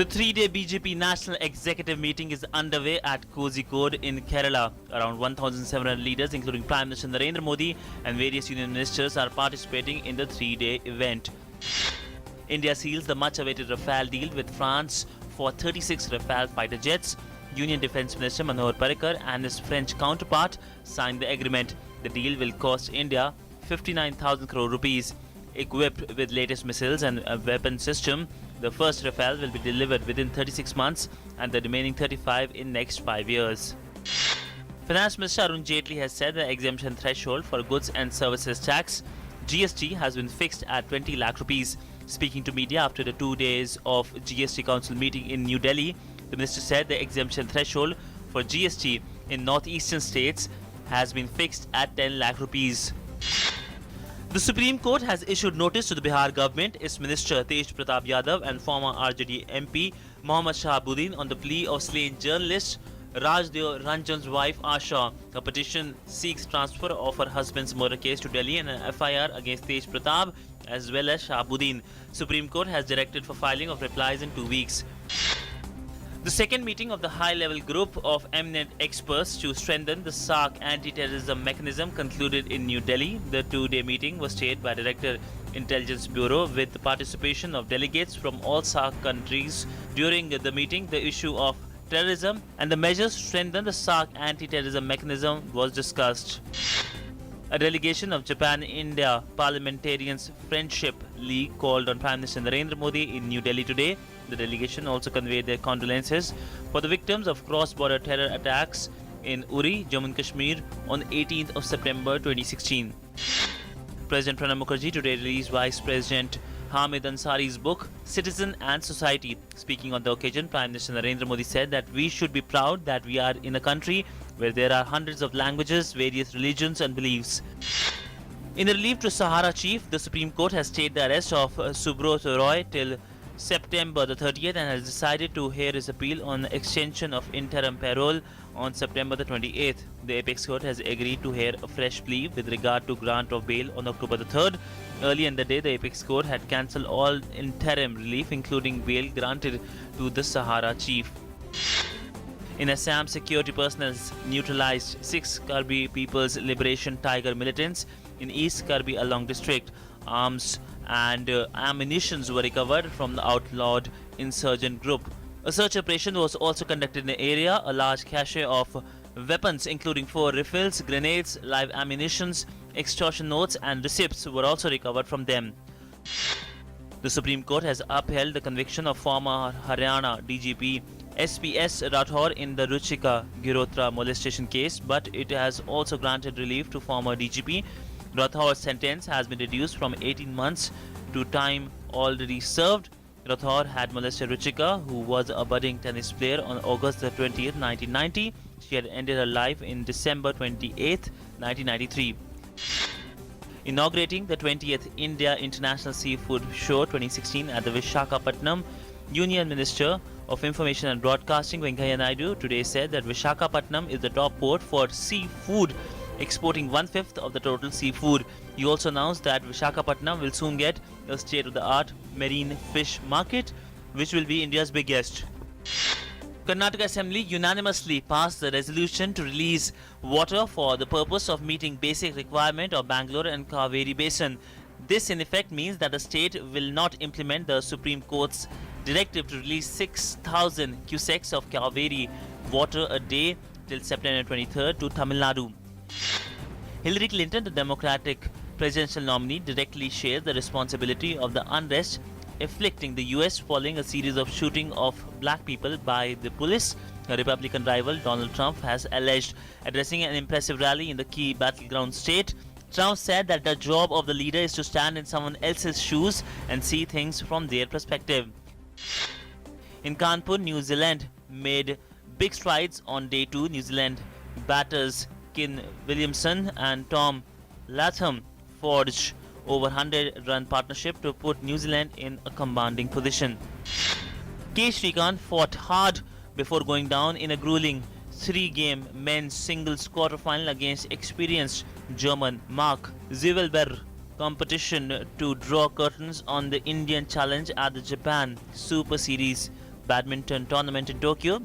The three-day BJP National Executive Meeting is underway at Kozhikode in Kerala. Around 1,700 leaders, including Prime Minister Narendra Modi and various union ministers, are participating in the three-day event. India seals the much-awaited Rafale deal with France for 36 Rafale fighter jets. Union Defence Minister Manohar Parrikar and his French counterpart signed the agreement. The deal will cost India 59,000 crore rupees. Equipped with latest missiles and a weapon system, the first Rafale will be delivered within 36 months and the remaining 35 in next 5 years. Finance Minister Arun Jaitley has said the exemption threshold for goods and services tax (GST) has been fixed at 20 lakh rupees. Speaking to media after the 2 days of GST Council meeting in New Delhi, the minister said the exemption threshold for GST in northeastern states has been fixed at 10 lakh rupees. The Supreme Court has issued notice to the Bihar government, its minister Tej Pratap Yadav and former RJD MP Mohammad Shahabuddin on the plea of slain journalist Rajdev Ranjan's wife Asha. A petition seeks transfer of her husband's murder case to Delhi and an FIR against Tej Pratap as well as Shahabuddin. Supreme Court has directed for filing of replies in 2 weeks. The second meeting of the high-level group of eminent experts to strengthen the SARC anti-terrorism mechanism concluded in New Delhi. The two-day meeting was chaired by Director Intelligence Bureau with the participation of delegates from all SARC countries. During the meeting, the issue of terrorism and the measures to strengthen the SARC anti-terrorism mechanism was discussed. A delegation of Japan-India Parliamentarians Friendship League called on Prime Minister Narendra Modi in New Delhi today. The delegation also conveyed their condolences for the victims of cross-border terror attacks in Uri, Jammu and Kashmir on 18th of September 2016. President Pranab Mukherjee today released Vice President Hamid Ansari's book, Citizen and Society. Speaking on the occasion, Prime Minister Narendra Modi said that we should be proud that we are in a country where there are hundreds of languages, various religions and beliefs. In a relief to Sahara chief, the Supreme Court has stayed the arrest of Subrot Roy till September the 30th and has decided to hear his appeal on extension of interim parole on September the 28th. The Apex Court has agreed to hear a fresh plea with regard to grant of bail on October the 3rd. Earlier in the day, the Apex Court had cancelled all interim relief, including bail granted to the Sahara chief. In Assam, security personnel neutralized 6 Karbi People's Liberation Tiger militants in East Karbi Along district. Arms and ammunitions were recovered from the outlawed insurgent group. A search operation was also conducted in the area. A large cache of weapons including 4 rifles, grenades, live ammunitions, extortion notes and receipts were also recovered from them. The Supreme Court has upheld the conviction of former Haryana DGP SPS Rathore in the Ruchika Girotra molestation case, but it has also granted relief to former DGP. Rathore's sentence has been reduced from 18 months to time already served. Rathore had molested Ruchika, who was a budding tennis player, on August 20th, 1990. She had ended her life in December 28th, 1993. Inaugurating the 20th India International Seafood Show 2016 at the Visakhapatnam, Union Minister of Information and Broadcasting Venkaiah Naidu today said that Visakhapatnam is the top port for seafood, exporting 1/5 of the total seafood. He also announced that Visakhapatnam will soon get a state-of-the-art marine fish market, which will be India's biggest. Karnataka Assembly unanimously passed the resolution to release water for the purpose of meeting basic requirement of Bangalore and Kaveri Basin. This in effect means that the state will not implement the Supreme Court's directive to release 6,000 cusecs of Kaveri water a day till September 23rd to Tamil Nadu. Hillary Clinton, the Democratic presidential nominee, directly shares the responsibility of the unrest afflicting the US following a series of shooting of black people by the police. Her Republican rival Donald Trump has alleged. Addressing an impressive rally in the key battleground state, Trump said that the job of the leader is to stand in someone else's shoes and see things from their perspective. In Kanpur, New Zealand made big strides on day 2. New Zealand batters Kin Williamson and Tom Latham forged over 100-run partnership to put New Zealand in a commanding position. K. Srikanth fought hard before going down in a grueling 3-game men's singles quarterfinal against experienced German Mark Zwiebelberg competition to draw curtains on the Indian challenge at the Japan Super Series badminton tournament in Tokyo.